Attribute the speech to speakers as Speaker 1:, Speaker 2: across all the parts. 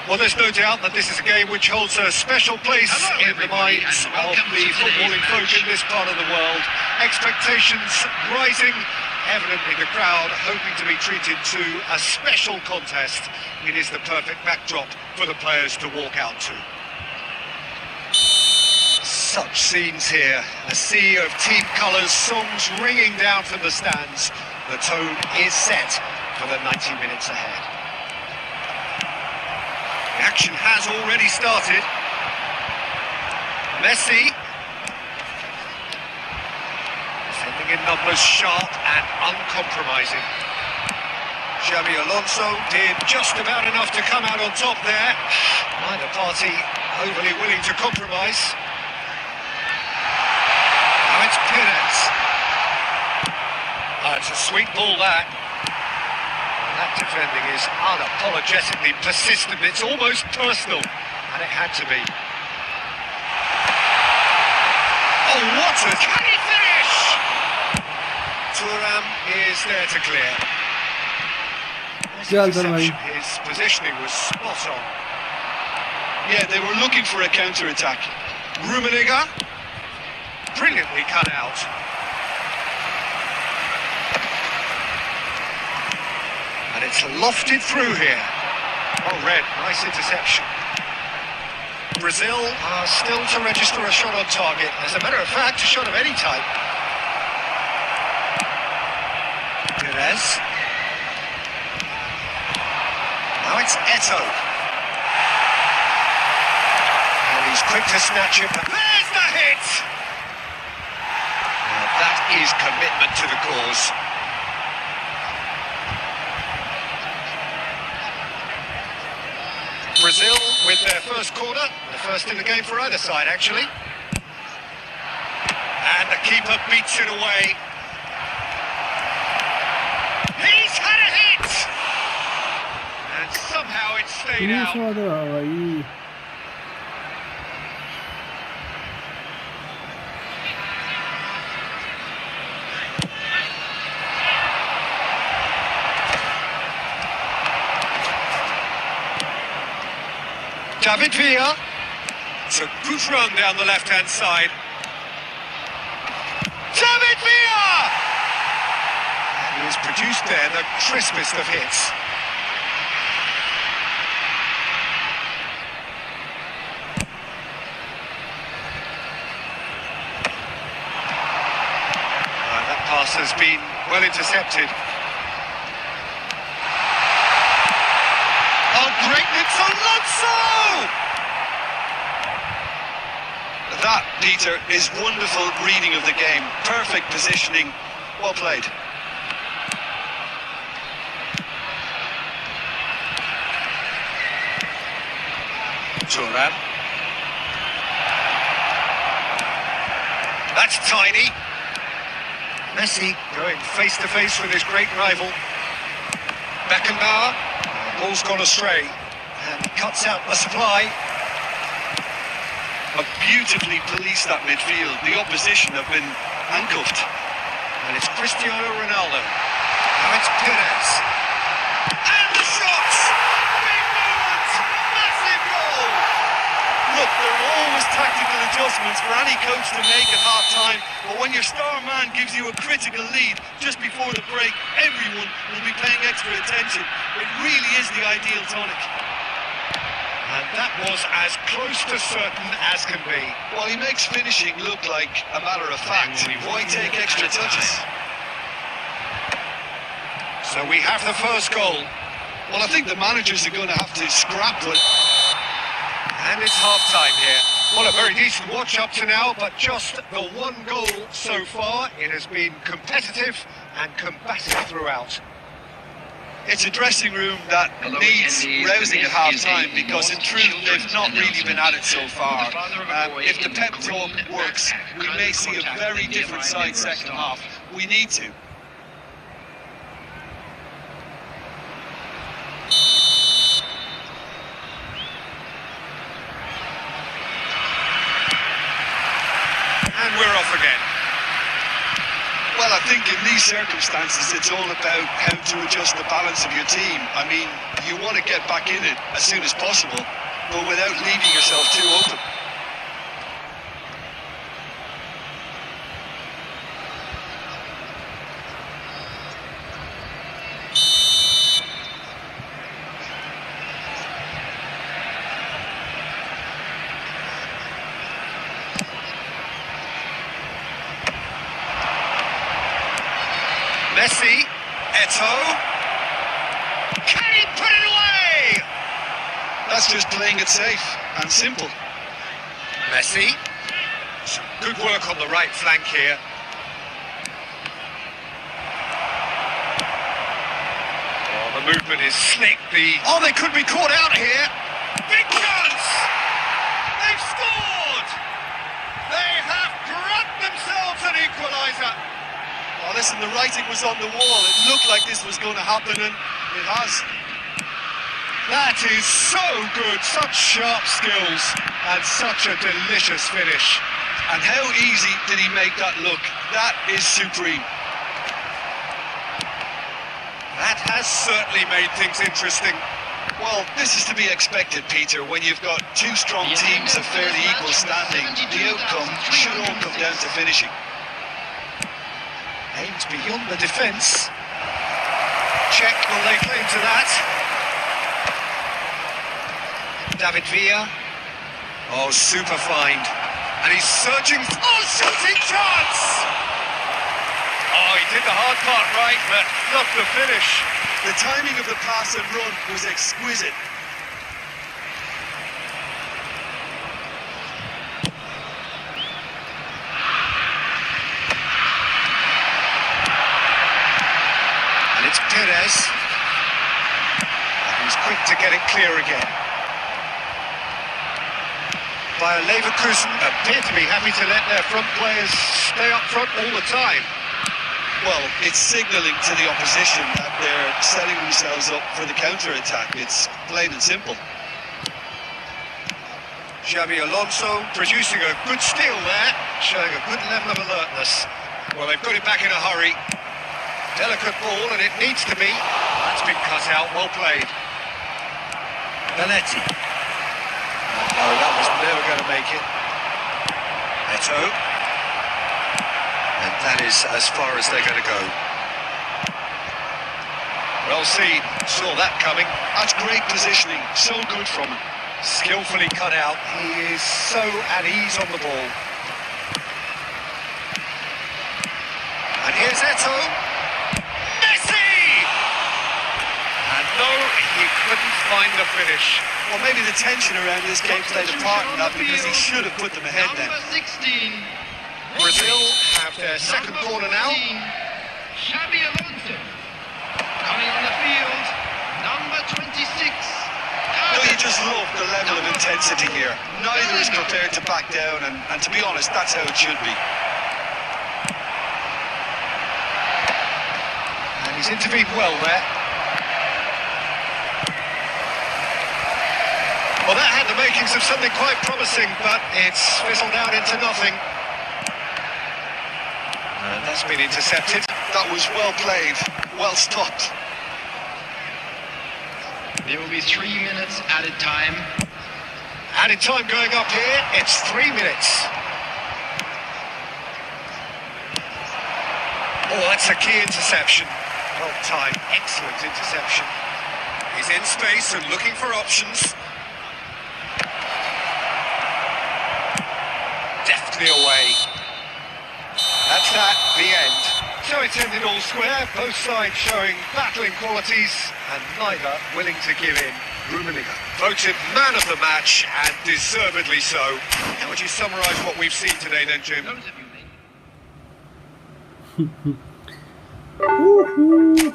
Speaker 1: Well, there's no doubt that this is a game which holds a special place in the minds of the footballing folk in this part of the world. Expectations rising, evidently the crowd hoping to be treated to a special contest. It is the perfect backdrop for the players to walk out to. Such scenes here, a sea of team colours, songs ringing down from the stands. The tone is set for the 90 minutes ahead. The action has already started. Messi. Defending in numbers, sharp and uncompromising. Xabi Alonso did just about enough to come out on top there. Neither party overly willing to compromise. Now it's Perez. It's a sweet ball that. That defending is unapologetically persistent. It's almost personal, and it had to be. Oh, what a... Can he finish? Thuram is there to clear. His positioning was spot on.
Speaker 2: Yeah, they were looking for a counter-attack.
Speaker 1: Rummenigge, brilliantly cut out. And it's lofted through here. Oh, red, nice interception. Brazil are still to register a shot on target. As a matter of fact, a shot of any type. Perez. Now it's Eto'o. And he's quick to snatch it. There's the hit! Now that is commitment to the cause. Brazil with their first corner, the first in the game for either side actually. And the keeper beats it away. He's had a hit! And somehow it stayed out. David Villa. It's a good run down the left-hand side. David Villa! And he has produced there the crispest of hits. That pass has been well intercepted. Oh, greatness, Alonso!
Speaker 2: That, Peter, is wonderful reading of the game. Perfect positioning. Well played.
Speaker 1: Thuram. That's tiny. Messi going face to face with his great rival. Backham. Ball's gone astray. And he cuts out the supply.
Speaker 2: But beautifully policed that midfield. The opposition have been handcuffed.
Speaker 1: And it's Cristiano Ronaldo. Now it's Perez. And the shots! Big moment! Massive goal!
Speaker 2: Look, there are always tactical adjustments for any coach to make at half-time, but when your star man gives you a critical lead just before the break, everyone will be paying extra attention. It really is the ideal tonic.
Speaker 1: And that was as close to certain as can be.
Speaker 2: Well, he makes finishing look like a matter of fact. Why take extra touches?
Speaker 1: So we have the first goal.
Speaker 2: Well, I think the managers are going to have to scrap it.
Speaker 1: And it's half-time here. Well, a very decent watch up to now, but just the one goal so far. It has been competitive and combative throughout.
Speaker 2: It's a dressing room that needs rousing at half-time because in truth they've not really been at it so far. If the pep talk works, we may see a very different side second half. We need to.
Speaker 1: And we're off again.
Speaker 2: Well, I think in these circumstances it's all about how to adjust the balance of your team. I mean, you want to get back in it as soon as possible, but without leaving yourself too open.
Speaker 1: Messi, Eto'o, can he put it away?
Speaker 2: That's just playing it safe and simple.
Speaker 1: Messi, some good work on the right flank here. Oh, the movement is slick. Oh, they could be caught out here. Big chance! They've scored! They have grabbed themselves an equaliser.
Speaker 2: Oh, listen, the writing was on the wall. It looked like this was going to happen, and it has.
Speaker 1: That is so good, such sharp skills, and such a delicious finish.
Speaker 2: And how easy did he make that look? That is supreme.
Speaker 1: That has certainly made things interesting.
Speaker 2: Well, this is to be expected, Peter. When you've got two strong teams of fairly equal standing, the outcome should all come down to finishing.
Speaker 1: Aims beyond the defence. Cech will lay claim to that. David Villa. Oh, super find. And he's surging. Oh, shooting chance! Oh, he did the hard part right, but not the finish.
Speaker 2: The timing of the pass and run was exquisite.
Speaker 1: Perez, and he's quick to get it clear again. Bayer Leverkusen appear to be happy to let their front players stay up front all the time.
Speaker 2: Well, it's signalling to the opposition that they're setting themselves up for the counter-attack. It's plain and simple.
Speaker 1: Xabi Alonso producing a good steal there, showing a good level of alertness. Well, they've got it back in a hurry. Delicate ball, and it needs to be. That's been cut out, well played. Belletti. No, that was never going to make it. Eto'o. And that is as far as they're going to go. Well seen, saw that coming.
Speaker 2: That's great positioning, so good from him.
Speaker 1: Skillfully cut out, he is so at ease on the ball. And here's Eto'o. No, he couldn't find the finish.
Speaker 2: Well, maybe the tension around this game played a part in that, because he should have put them ahead then.
Speaker 1: Brazil have their second corner now.
Speaker 3: Xabi Alonso coming on the field, number 26.
Speaker 2: No, you just love the level of intensity here. Neither is prepared to back down, and to be honest, that's how it should be.
Speaker 1: And he's intervened well there. Well, that had the makings of something quite promising, but it's fizzled out into nothing. And that's been intercepted.
Speaker 2: That was well played, well stopped.
Speaker 3: There will be 3 minutes added time.
Speaker 1: Added time going up here, it's 3 minutes. Oh, that's a key interception. Well timed, excellent interception. He's in space and looking for options. Deftly away. That's that, the end. So it's ended all square, both sides showing battling qualities and neither willing to give in. Rummenigge voted man of the match, and deservedly so. How would you summarise what we've seen today then, Jim?
Speaker 4: Woohoo!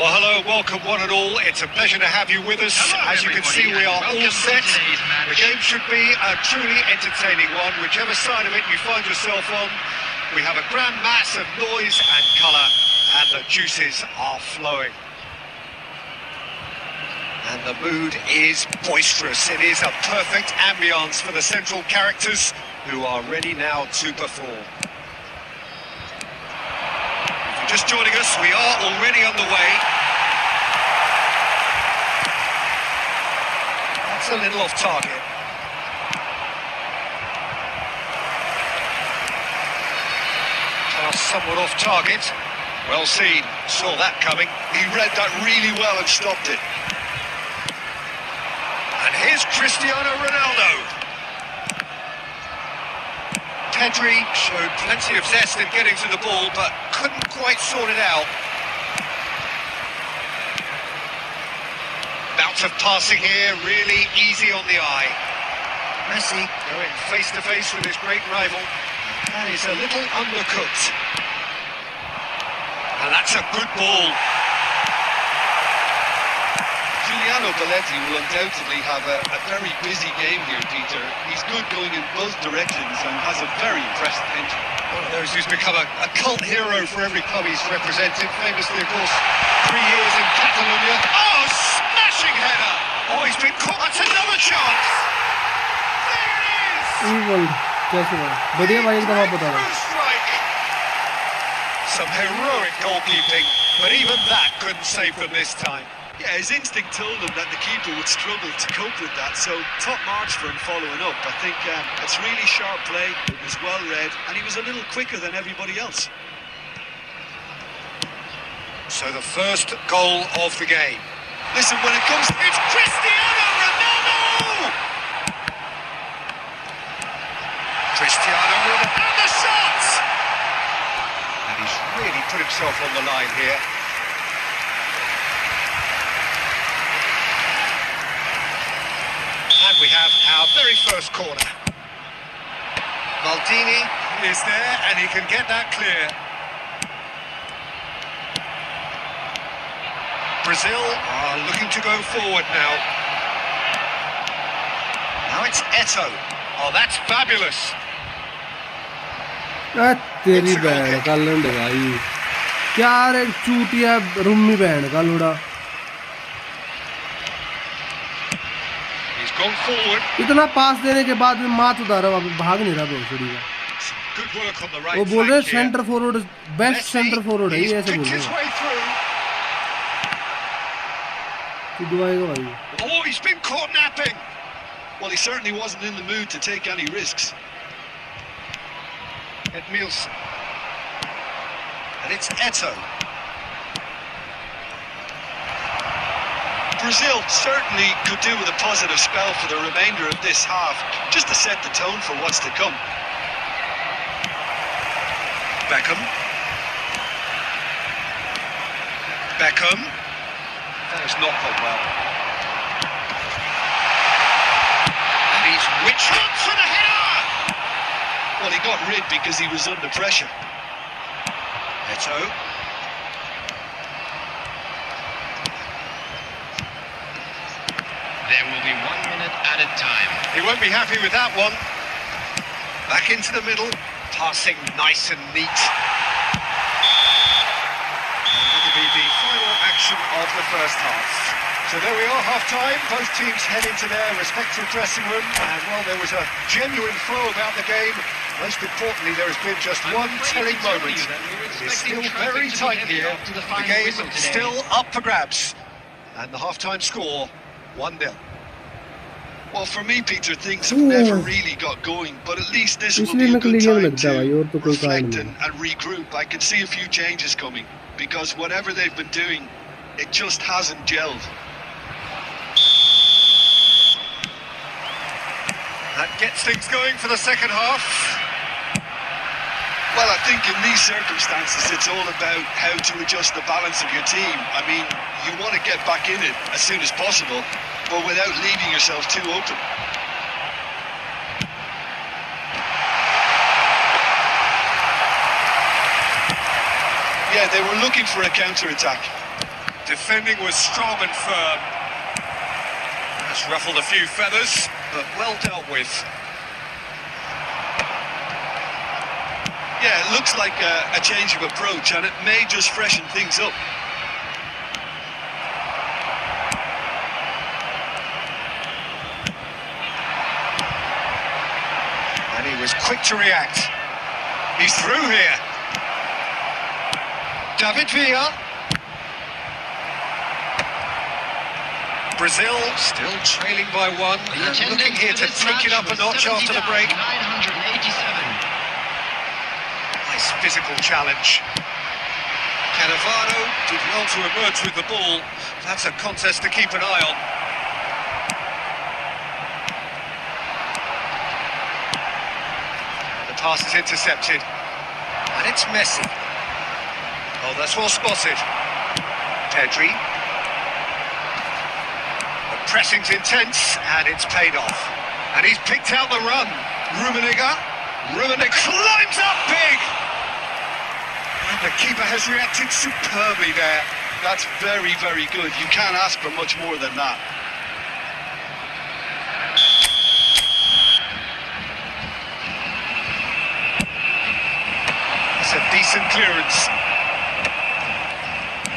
Speaker 1: Well, hello, welcome one and all. It's a pleasure to have you with us. As you can see, we are all set. The game should be a truly entertaining one, whichever side of it you find yourself on. We have a grand mass of noise and colour, and the juices are flowing. And the mood is boisterous. It is a perfect ambience for the central characters, who are ready now to perform. Just joining us, we are already underway. That's a little off target. Pass somewhat off target. Well seen, saw that coming.
Speaker 2: He read that really well and stopped it.
Speaker 1: And here's Cristiano Ronaldo. Pedri showed plenty of zest in getting to the ball, but couldn't quite sort it out. Bout of passing here, really easy on the eye. Messi going face to face with his great rival. That is a little undercooked. And that's a good ball.
Speaker 2: Belletti will undoubtedly have a very busy game here, Peter. He's good going in both directions and has a very impressive entry.
Speaker 1: One of those who's become a cult hero for every club he's represented. Famously, of course, 3 years in Catalonia. Oh, smashing header! Oh, he's been caught. That's another chance! There it is! Strike! Some heroic goalkeeping, but even that couldn't save them this time.
Speaker 2: Yeah, his instinct told him that the keeper would struggle to cope with that, so top marks for him following up. I think it's really sharp play, it was well read, and he was a little quicker than everybody else.
Speaker 1: So the first goal of the game.
Speaker 2: Listen, when it comes...
Speaker 1: It's Cristiano Ronaldo! Cristiano Ronaldo, and the shot! And he's really put himself on the line here. And we have our very first corner. Maldini is there, and he can get that clear. Brazil are looking to go forward now. Now it's Eto'o. Oh, that's fabulous.
Speaker 4: तेरी बहन का लंड भाई क्या रे चूतिया रुम्मी बहन का लोड़ा
Speaker 1: Gone forward.
Speaker 4: इतना पास देने के बाद में मात उतारा भाग नहीं रहा भोसड़ी का वो बोल रहे centre forward best centre forward है ये ऐसे बोल रहे तू दुआएगा भाई
Speaker 1: Oh, he's been caught napping.
Speaker 2: Well, he certainly wasn't in the mood to take any risks.
Speaker 1: Edmilson. And it's Eto'o.
Speaker 2: Brazil certainly could do with a positive spell for the remainder of this half, just to set the tone for what's to come.
Speaker 1: Backham. Backham. That has not gone well. And he's Richard for the header!
Speaker 2: Well, he got rid because he was under pressure.
Speaker 1: Eto'o.
Speaker 3: There will be 1 minute added time.
Speaker 1: He won't be happy with that one. Back into the middle, passing nice and neat. And that'll be the final action of the first half. So there we are, half-time. Both teams head into their respective dressing room. And, well, there was a genuine flow about the game. Most importantly, there has been just one telling moment. It is still very tight here. The game still up for grabs. And the half-time score, 1-0.
Speaker 2: Well, for me, Peter, things have never really got going, but at least this will be a good time to reflect and regroup. I can see a few changes coming, because whatever they've been doing, it just hasn't gelled.
Speaker 1: That gets things going for the second half.
Speaker 2: Well, I think in these circumstances, it's all about how to adjust the balance of your team. I mean, you want to get back in it as soon as possible, but without leaving yourself too open. Yeah, they were looking for a counter-attack.
Speaker 1: Defending was strong and firm. That's ruffled a few feathers, but well dealt with.
Speaker 2: Yeah, it looks like a change of approach, and it may just freshen things up.
Speaker 1: And he was quick to react. He's through here. David Villa. Brazil still trailing by one, and looking here to take it up a notch after the break.
Speaker 3: 987.
Speaker 1: Nice physical challenge. Cannavaro did well to emerge with the ball. That's a contest to keep an eye on. The pass is intercepted. And it's Messi. Oh, that's well spotted. Pedri. The pressing's intense, and it's paid off. And he's picked out the run. Rummenigge climbs up big! And the keeper has reacted superbly there.
Speaker 2: That's very, very good. You can't ask for much more than that.
Speaker 1: It's a decent clearance.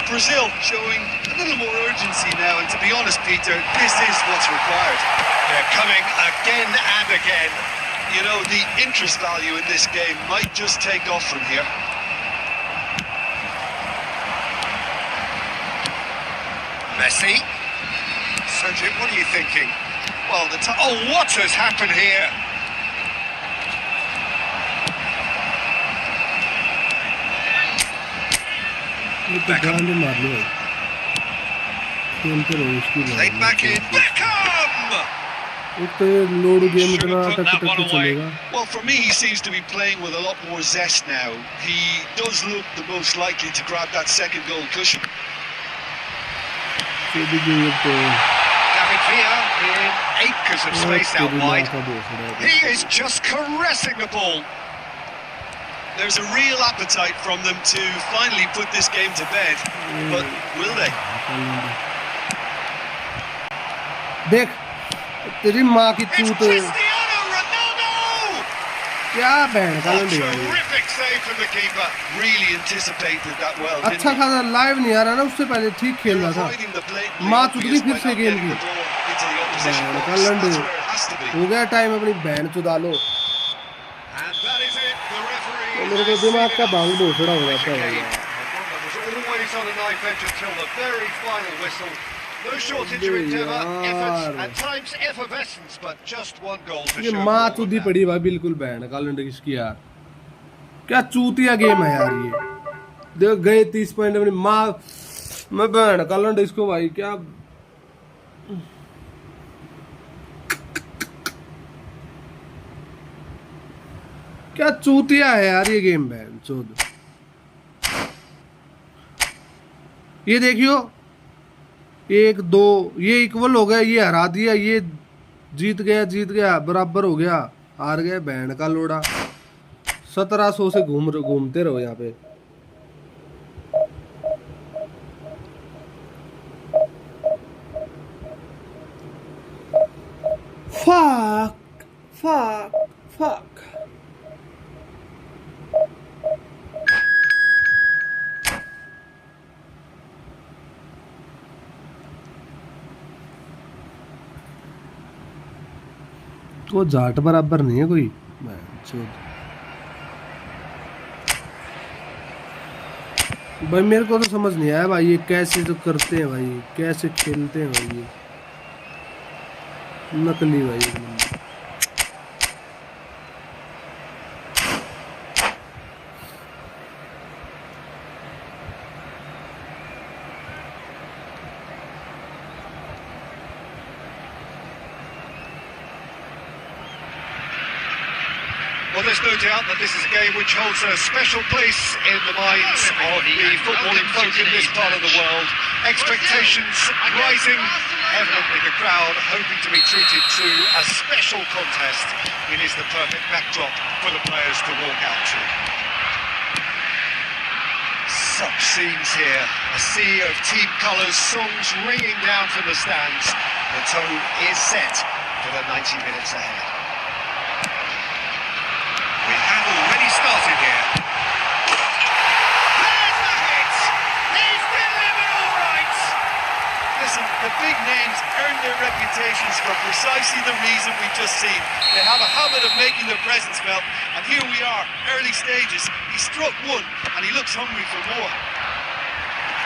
Speaker 2: Brazil showing a little more urgency now, and to be honest, Peter, this is what's required.
Speaker 1: They're coming again and again.
Speaker 2: You know, the interest value in this game might just take off from here.
Speaker 1: Messi. Sergio, what are you thinking? Well, oh, what has happened here? Backham. Played back in. Backham!
Speaker 2: Well, for me, he seems to be playing with a lot more zest now. He does look the most likely to grab that second goal cushion.
Speaker 1: David Villa in acres of space out wide. He is just caressing the ball.
Speaker 2: There's a real appetite from them to finally put this game to bed, but will they?
Speaker 4: देख तेरी माँ की चूत
Speaker 1: Cristiano Ronaldo!
Speaker 4: क्या बहन का Landi
Speaker 1: Terrific save from the keeper.
Speaker 2: Really anticipated that well.
Speaker 4: अच्छा खासा live नहीं आ रहा ना, उससे पहले ठीक खेल रहा था. माँ चूत गई फिर से गेम की. बहन का लंडी हो गया टाइम अपनी बहन चुदा लो. मेरे को दिमाग का बाल बोसड़ा हो जाता है.
Speaker 1: Always on a knife edge until the very final whistle. No shortage of endeavour, effort, and times effervescence, but just one goal to show.
Speaker 4: ये माँ चूदी पड़ी भाई बिल्कुल बहन का लंडी किसकी यार. क्या चूतिया गेम है यार ये. देख गए 30 पॉइंट अपनी माँ. मैं बहन का लंडी इसको भाई क्या. क्या चूतिया है यार ये गेम बहन चोद. ये देखियो 1-2 ये इक्वल हो गया, ये हरा दिया, ये जीत गया बराबर हो गया, हार गए बहन का लोड़ा. 1700 से घूमते रहो यहाँ पे. fuck. वो जाट बराबर नहीं है कोई. भाई मेरे को तो समझ नहीं आया भाई ये कैसे तो करते हैं भाई, कैसे खेलते हैं भाई ये नकली भाई.
Speaker 1: Well, there's no doubt that this is a game which holds a special place in the minds of the footballing folk in this part of the world. Expectations rising, evidently the crowd hoping to be treated to a special contest. It is the perfect backdrop for the players to walk out to. lit-up scenes here. A sea of team colours, songs ringing down from the stands. The tone is set for the 90 minutes ahead. We have already started here. There's the hit! He's delivered all right!
Speaker 2: Listen, the big names earn their reputations for precisely the reason we've just seen. They have a habit of making their presence felt, and here we are, early stages. He struck one, and he looks hungry for more.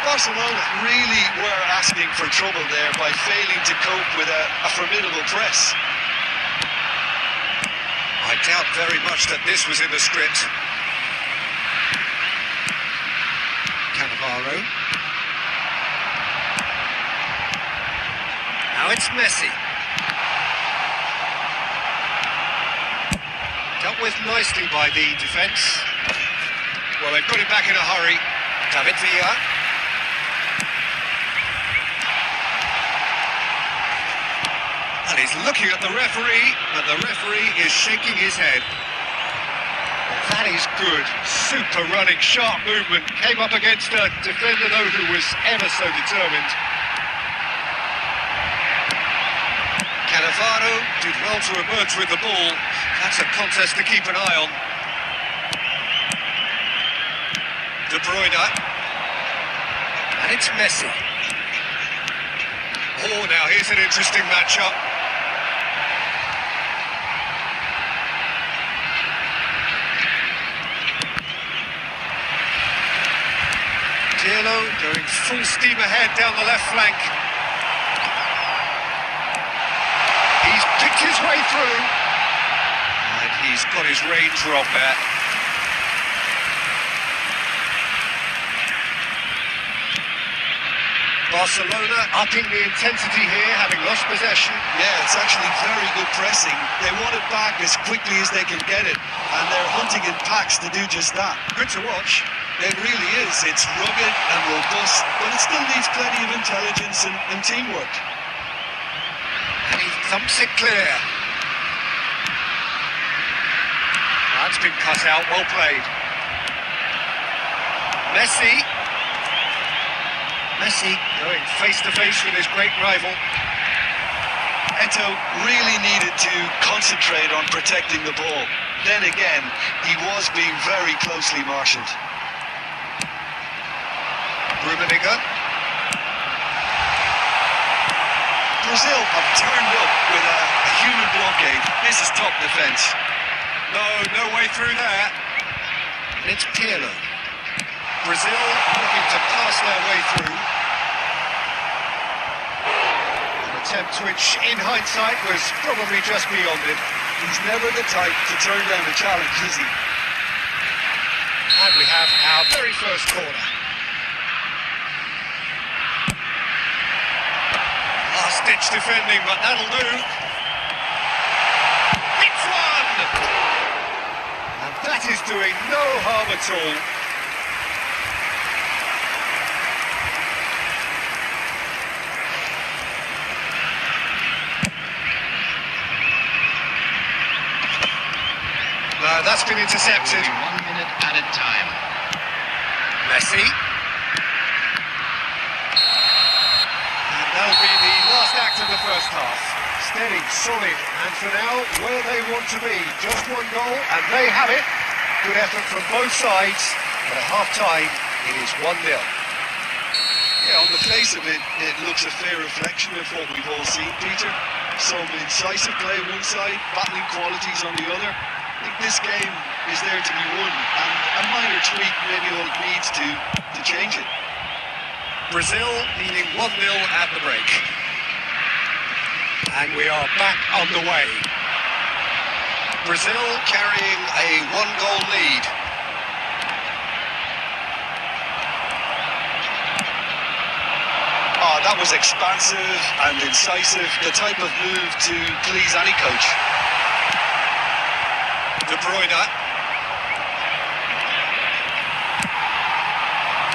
Speaker 2: Barcelona really were asking for trouble there by failing to cope with a formidable press.
Speaker 1: I doubt very much that this was in the script. Cannavaro. Now it's Messi. Dealt with nicely by the defence. Well, they put it back in a hurry. David Villa. And he's looking at the referee, but the referee is shaking his head. That is good. Super running, sharp movement. Came up against a defender, though, who was ever so determined. Cannavaro did well to emerge with the ball. That's a contest to keep an eye on. De Bruyne. And it's Messi. Oh, now here's an interesting matchup. Going full steam ahead down the left flank. He's picked his way through. And he's got his range wrong there. Barcelona upping the intensity here, having lost possession.
Speaker 2: Yeah, it's actually very good pressing. They want it back as quickly as they can get it, and they're hunting in packs to do just that.
Speaker 1: Good to watch.
Speaker 2: It really is. It's rugged and robust, but it still needs plenty of intelligence and teamwork.
Speaker 1: And he thumps it clear. That's been cut out, well played. Messi. Messi going face to face with his great rival.
Speaker 2: Eto really needed to concentrate on protecting the ball. Then again, he was being very closely marshalled.
Speaker 1: Rummenigge.
Speaker 2: Brazil have turned up with a human blockade. This is top defence.
Speaker 1: No way through there. And it's Pirlo. Brazil looking to pass their way through. An attempt which, in hindsight, was probably just beyond it.
Speaker 2: He's never the type to turn down a challenge, is he?
Speaker 1: And we have our very first corner. Last-ditch defending, but that'll do. It's one! And that is doing no harm at all. That's been intercepted.
Speaker 3: 1 minute at a time.
Speaker 1: Messi. And that'll be the last act of the first half. Steady, solid, and for now, where they want to be. Just one goal, and they have it. Good effort from both sides, but at half-time, it is 1-0.
Speaker 2: Yeah, on the face of it, it looks a fair reflection of what we've all seen, Peter. Some incisive play one side, battling qualities on the other. I think this game is there to be won, and a minor tweak maybe all it needs to change it.
Speaker 1: Brazil leading 1-0 at the break. And we are back underway. Brazil carrying a 1-goal lead.
Speaker 2: Oh, that was expansive and incisive, the type of move to please any coach.
Speaker 1: De Bruyne.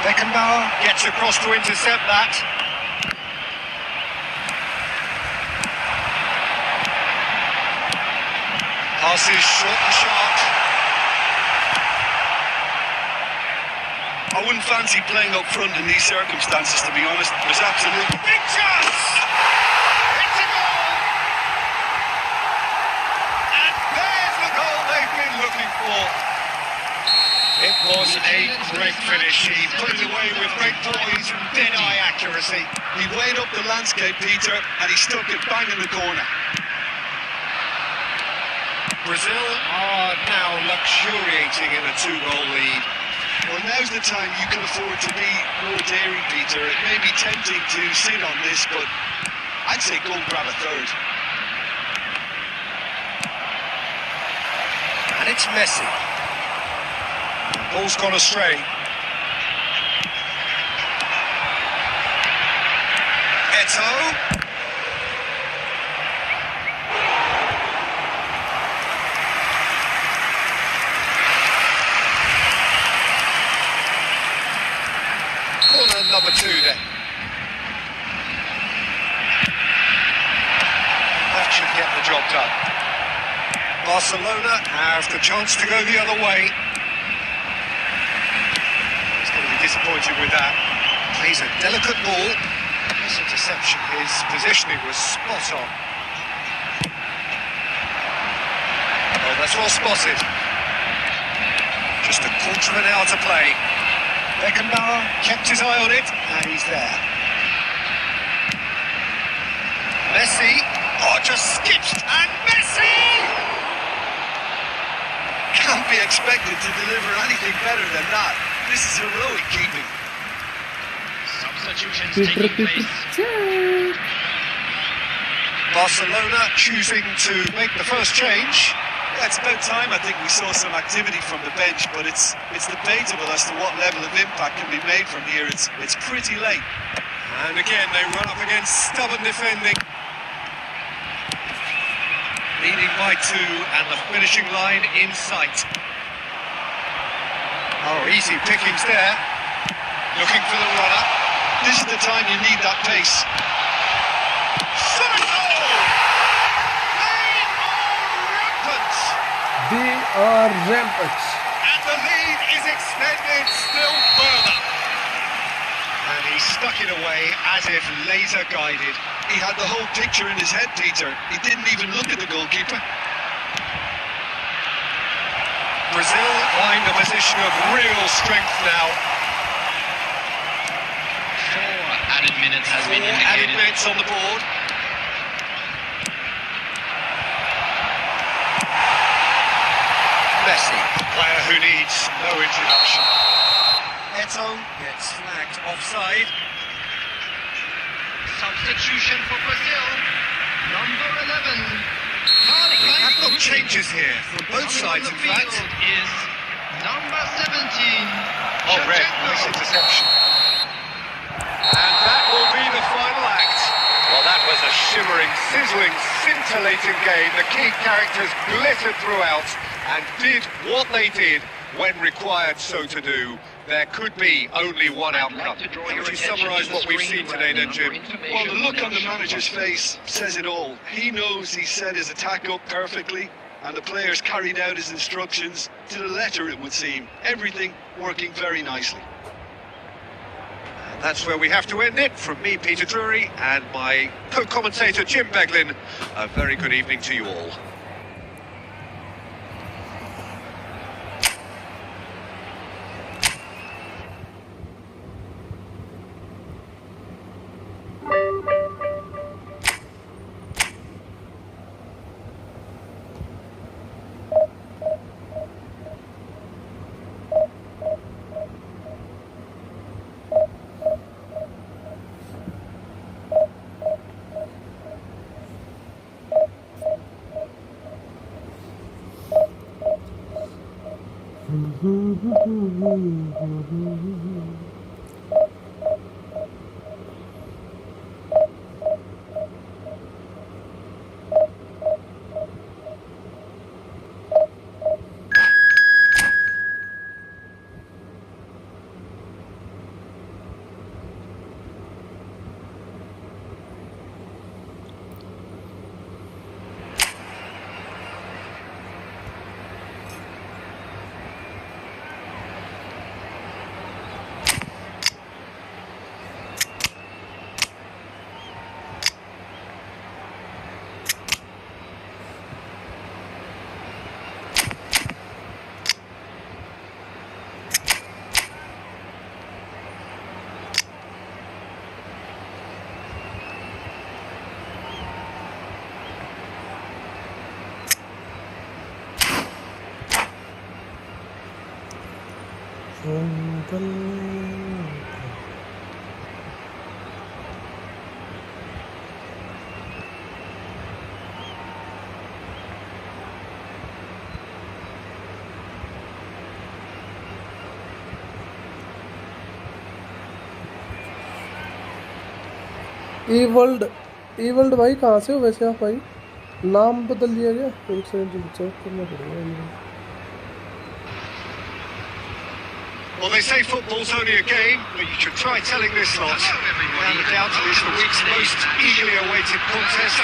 Speaker 1: Beckenbauer gets across to intercept that. Passes short and sharp.
Speaker 2: I wouldn't fancy playing up front in these circumstances, to be honest. There's absolutely...
Speaker 1: Big chance! It's a goal! And there's the goal they've been looking for. It was a great finish. He put it away with great poise and dead-eye accuracy.
Speaker 2: He weighed up the landscape, Peter, and he stuck it bang in the corner.
Speaker 1: Brazil are now luxuriating in a 2-goal lead.
Speaker 2: Well, now's the time you can afford to be more daring, Peter. It may be tempting to sit on this, but I'd say go and grab a third.
Speaker 1: And it's Messi. Ball's gone astray. Eto'o. Corner number 2 then. That should get the job done. Barcelona have the chance to go the other way. He's going to be disappointed with that. Plays a delicate ball. His interception, his positioning was spot on. Oh, that's well spotted. Just a quarter of an hour to play. Bernardo kept his eye on it, and he's there. Messi, oh, just skipped, and Messi!
Speaker 2: Can't be expected to deliver anything better than that. This is heroic keeping.
Speaker 3: Substitutions taking place.
Speaker 1: Barcelona choosing to make the first change.
Speaker 2: Yeah, it's about time I think we saw some activity from the bench, but it's debatable as to what level of impact can be made from here. It's pretty late.
Speaker 1: And again, they run up against stubborn defending. Leading by 2 and the finishing line in sight. Oh, easy pickings there. Looking for the runner.
Speaker 2: This is the time you need that pace.
Speaker 1: Shot a goal!
Speaker 4: They are rampant.
Speaker 1: And the lead is extended still further. And he stuck it away as if laser guided.
Speaker 2: He had the whole picture in his head, Peter. He didn't even look at the goalkeeper.
Speaker 1: Brazil find a position of real strength now.
Speaker 3: 4 added minutes has been
Speaker 1: 4 added
Speaker 3: indicated.
Speaker 1: minutes on the board. Messi, a player who needs no introduction. Eto'o gets flagged offside.
Speaker 3: Substitution for Brazil. Number 11.
Speaker 1: We have got changes here from both sides, in fact.
Speaker 3: Is number 17.
Speaker 1: Oh, red, nice interception. And that will be the final act. Well, that was a shimmering, sizzling, scintillating game. The key characters glittered throughout and did what they did when required so to do. There could be only one outcome. How would you summarise what we've seen today then, Jim?
Speaker 2: Well, the look on the manager's face says it all. He knows he set his attack up perfectly, and the players carried out his instructions to the letter, it would seem. Everything working very nicely.
Speaker 1: And that's where we have to end it. From me, Peter Drury, and my co-commentator, Jim Beglin, a very good evening to you all.
Speaker 4: ईवर्ल्ड भाई कहाँ से हो वैसे आप भाई? नाम बदल दिया गया? एक सेकंड चेक करना पड़ेगा मुझे।
Speaker 1: Well, they say football's only a game, but you should try telling this lot. Undoubtedly, it's the week's most eagerly awaited contest.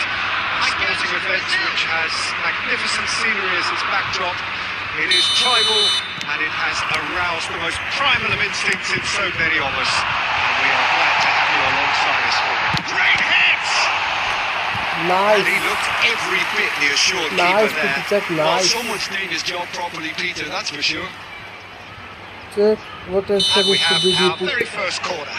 Speaker 1: A sporting event which has magnificent scenery as its backdrop. It is tribal, and it has aroused the most primal of instincts in so many of us. And we are glad to have you alongside us for it. Great hits!
Speaker 4: Nice.
Speaker 2: And he looked every bit the assured
Speaker 4: Nice,
Speaker 2: keeper there.
Speaker 4: Cech,
Speaker 2: Well,
Speaker 4: nice.
Speaker 2: someone's doing his job properly, Peter, that's for sure.
Speaker 4: Check what is
Speaker 1: And we
Speaker 4: supposed
Speaker 1: have
Speaker 4: to be
Speaker 1: our
Speaker 4: due
Speaker 1: very
Speaker 4: to.
Speaker 1: first corner.